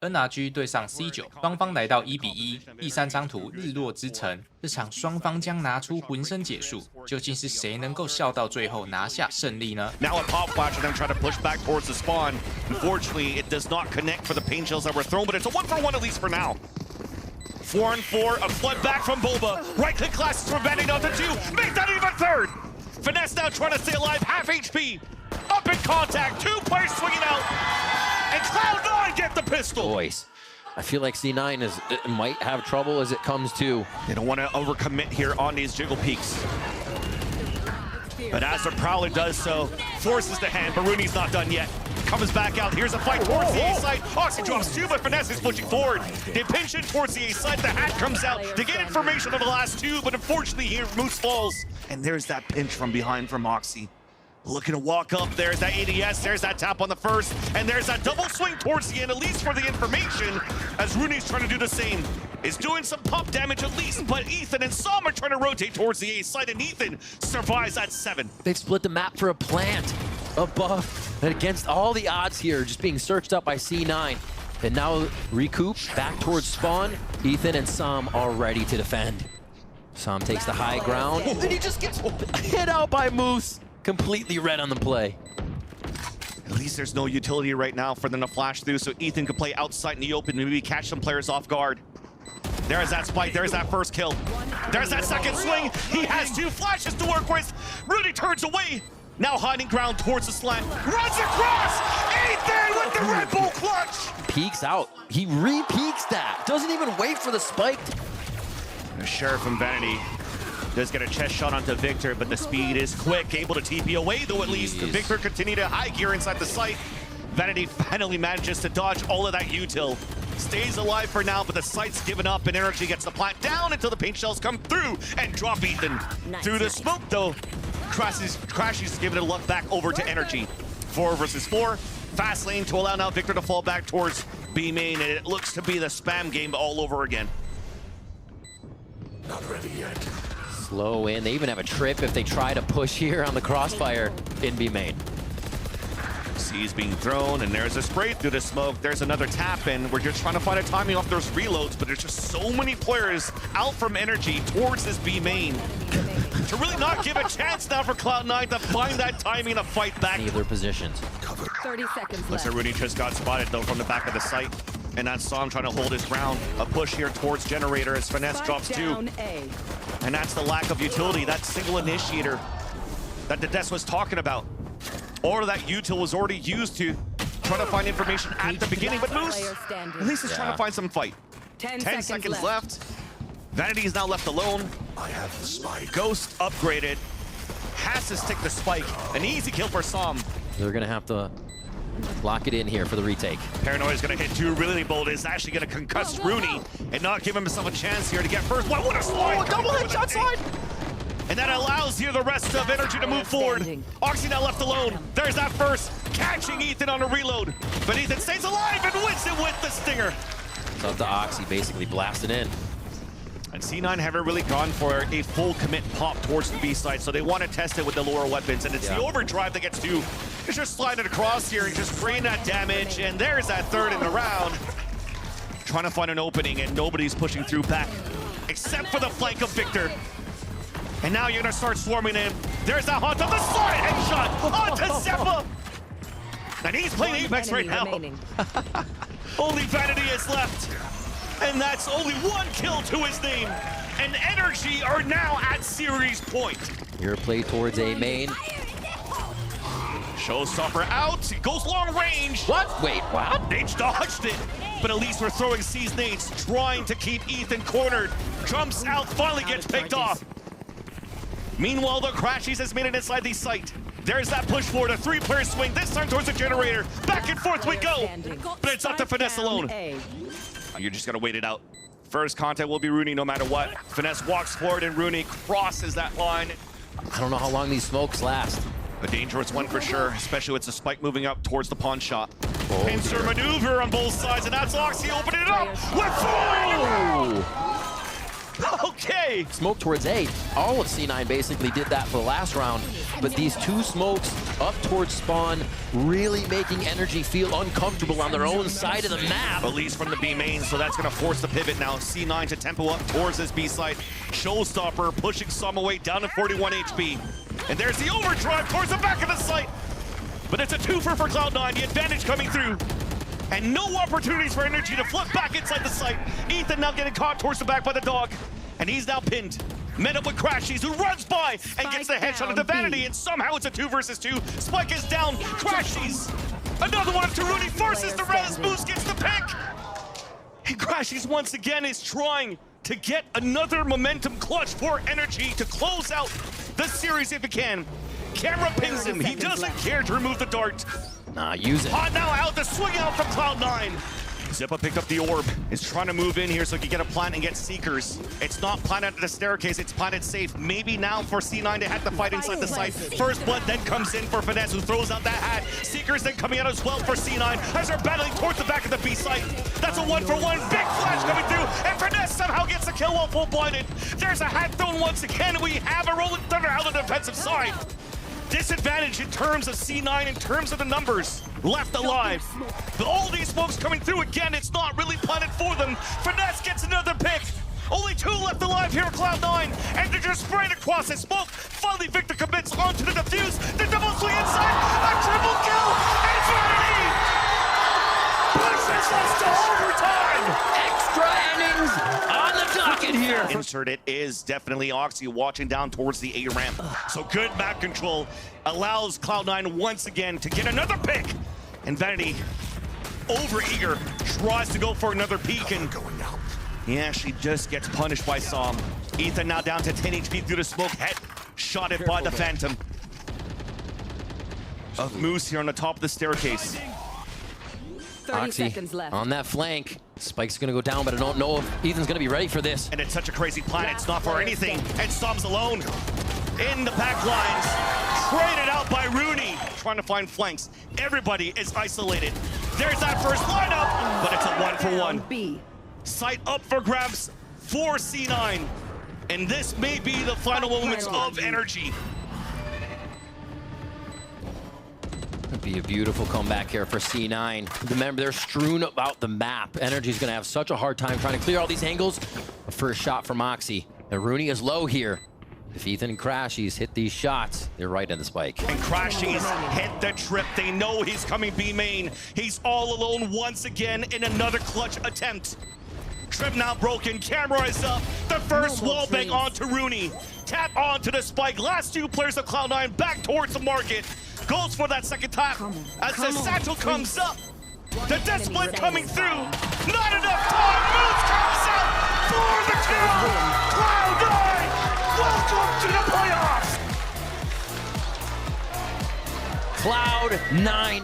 NRG 对上 C9，双方来到1-1。第3张图日落之城，这场双方将拿出浑身解数，究竟是谁能够笑到最后拿下胜利呢 ？Now a pop flash and them trying to push back towards the spawn. Unfortunately, it does not connect for the pain shells that were thrown, but it's a 1-for-1 at least for now. 4-on-4, a flood back from Boba. Right-click classes from Vanity down to 2. Make that even third. Finesse now trying to stay alive, half HP. Up in contact, 2 players swinging out. And Cloud9 get the pistol. Boys, I feel like C9 might have trouble as it comes to. They don't want to overcommit here on these jiggle peaks. But as the Prowler does so, forces the hand, but Rooney's not done yet. Comes back out, here's a fight towards the A side. Oxy drops 2, but Finesse is pushing forward. They pinch in towards the A side, the hat comes out. They get information on the last 2, but unfortunately here, Moose falls. And there's that pinch from behind from Oxy. Looking to walk up, there's that ADS, there's that tap on the first, and there's that double swing towards the end, at least for the information, as Rooney's trying to do the same. Is doing some pump damage at least, but Ethan and Sam are trying to rotate towards the A side, and Ethan survives at 7. They've split the map for a plant above and against all the odds here, just being searched up by C9. And now recoup back towards spawn. Ethan and Sam are ready to defend. Sam takes the high ground, and he just gets hit out by Moose. Completely red on the play. At least there's no utility right now for them to flash through, so Ethan could play outside in the open, maybe catch some players off guard. There's that spike, there's that first kill. There's that second swing. He has 2 flashes to work with. Rudy turns away. Now hiding ground towards the slant. Runs across! Ethan with the Red Bull clutch! Peeks out. He re-peeks that. Doesn't even wait for the spike. The Sheriff from Vanity does get a chest shot onto Victor, but the speed is quick. Able to TP away, though, at least. Victor continue to high gear inside the site. Vanity finally manages to dodge all of that util. Stays alive for now, but the site's given up, and NRG gets the plant down until the paint shells come through and drop Ethan. Through the smoke, though, Crashy's giving it a look back over to NRG. 4 versus 4. Fast lane to allow now Victor to fall back towards B main, and it looks to be the spam game all over again. Not ready yet. Slow in. They even have a trip if they try to push here on the crossfire in B main. C's being thrown, and there's a spray through the smoke. There's another tap, and we're just trying to find a timing off those reloads, but there's just so many players out from energy towards this B main to really not give a chance now for Cloud9 to find that timing to fight back. Any of their positions. 30 seconds Looks left. like Rooney just got spotted, though, from the back of the site. And that's Sam trying to hold his ground. A push here towards Generator as Finesse drops 2. And that's the lack of utility, that single initiator that the Des was talking about. Or that util was already used to try to find information at the beginning. But Moose, at least is trying to find some fight. 10 seconds left. Vanity is now left alone. I have the spike. Ghost upgraded. Has to stick the spike. An easy kill for Sam. They're going to have to lock it in here for the retake. Paranoia is going to hit 2 really bold. It's actually going to concuss Rooney and not give himself a chance here to get first. What a slide! Double headshot slide! And that allows here the rest of energy to move forward. Oxy now left alone. There's that first, catching Ethan on a reload. But Ethan stays alive and wins it with the stinger. It's up to Oxy basically blasting in. And C9 haven't really gone for a full commit pop towards the B side, so they want to test it with the lower weapons. And it's the overdrive that gets to. It's just sliding across here and just drain that damage. And there's that third in the round. Trying to find an opening, and nobody's pushing through back, except for the flank of Victor. And now you're gonna start swarming in. There's that haunt of the slide headshot onto Zeppa. And he's playing Apex right now. Only Vanity is left. And that's only 1 kill to his name. And NRG are now at series point. Your play towards A main. Showstopper out, he goes long range. What? Wait, what? Nate dodged it. But at least we're throwing C's nades, trying to keep Ethan cornered. Jumps out, finally gets picked off. Meanwhile, the Crashies has made it inside the site. There's that push forward, a 3-player swing, this time towards the Generator. Back and forth we go. But it's up to Finesse alone. You're just gonna wait it out. First contact will be Rooney no matter what. Finesse walks forward and Rooney crosses that line. I don't know how long these smokes last. A dangerous one for sure, especially with the spike moving up towards the pawn shot. Oh, Pincer maneuver on both sides, and that's Oxy opening it up with 4! Okay. Smoke towards A. All of C9 basically did that for the last round, but these two smokes up towards spawn really making NRG feel uncomfortable on their own side of the map. Release from the B main, so that's going to force the pivot now. C9 to tempo up towards this B side. Showstopper pushing some away down to 41 HP. And there's the overdrive towards the back of the site. But it's a twofer for Cloud9, the advantage coming through. And no opportunities for NRG to flip back inside the site. Ethan now getting caught towards the back by the dog. And he's now pinned. Met up with Crashies, who runs by and gets the headshot into Vanity. And somehow it's a 2 versus 2. Spike is down. Crashies. Another one of Rooney forces the res. Moose gets the pick. And Crashies once again is trying to get another momentum clutch for NRG to close out the series if it can. Camera pings him. He doesn't care to remove the dart. Nah, use it. Hot now out to swing out from Cloud9. Zippa picked up the orb, is trying to move in here so he can get a plant and get Seekers. It's not planted at the staircase, it's planted safe. Maybe now for C9 to have to fight inside the site. First blood then comes in for Finesse, who throws out that hat. Seekers then coming out as well for C9 as they're battling towards the back of the B site. That's a 1-for-1, big flash coming through, and Finesse somehow gets the kill while full blinded. There's a hat thrown once again. We have a Rolling Thunder out on the defensive side. Disadvantage in terms of C9, in terms of the numbers left alive. But all these smokes coming through again, it's not really planted for them. Finesse gets another pick. Only 2 left alive here at Cloud9, and they're just spraying across the smoke. Finally, Victor commits onto the defuse. The double swing inside, a triple kill, and Vanity pushes us to overtime. Extra innings on the docket here. Insert it is definitely OXY watching down towards the A ramp. So good map control allows Cloud9 once again to get another pick. And Vanity, over-eager, tries to go for another peek. And yeah, she just gets punished by Som. Ethan now down to 10 HP through the smoke. Head shotted by the Phantom. Of Moose here on the top of the staircase. 30 seconds left. On that flank. Spike's gonna go down, but I don't know if Ethan's gonna be ready for this. And it's such a crazy plan, it's not for anything. And Som's alone in the back lines. Traded out by Rooney. Trying to find flanks. Everybody is isolated. There's that first lineup, but it's a 1-for-1. B. Sight up for grabs for C9. And this may be the final moments of NRG. It'd be a beautiful comeback here for C9. Remember, they're strewn about the map. NRG's gonna have such a hard time trying to clear all these angles. A first shot from OXY. And Rooney is low here. If Ethan and Crashies hit these shots, they're right in the spike. And Crashies hit the trip. They know he's coming B main. He's all alone once again in another clutch attempt. Trip now broken, camera is up. The first wall bang onto Rooney. Tap onto the spike. Last 2 players of Cloud9 back towards the market. Goes for that second tap as the satchel comes up. The death split coming through. Not enough time. Moose comes out for the kill. Cloud9, welcome to the playoffs. Cloud9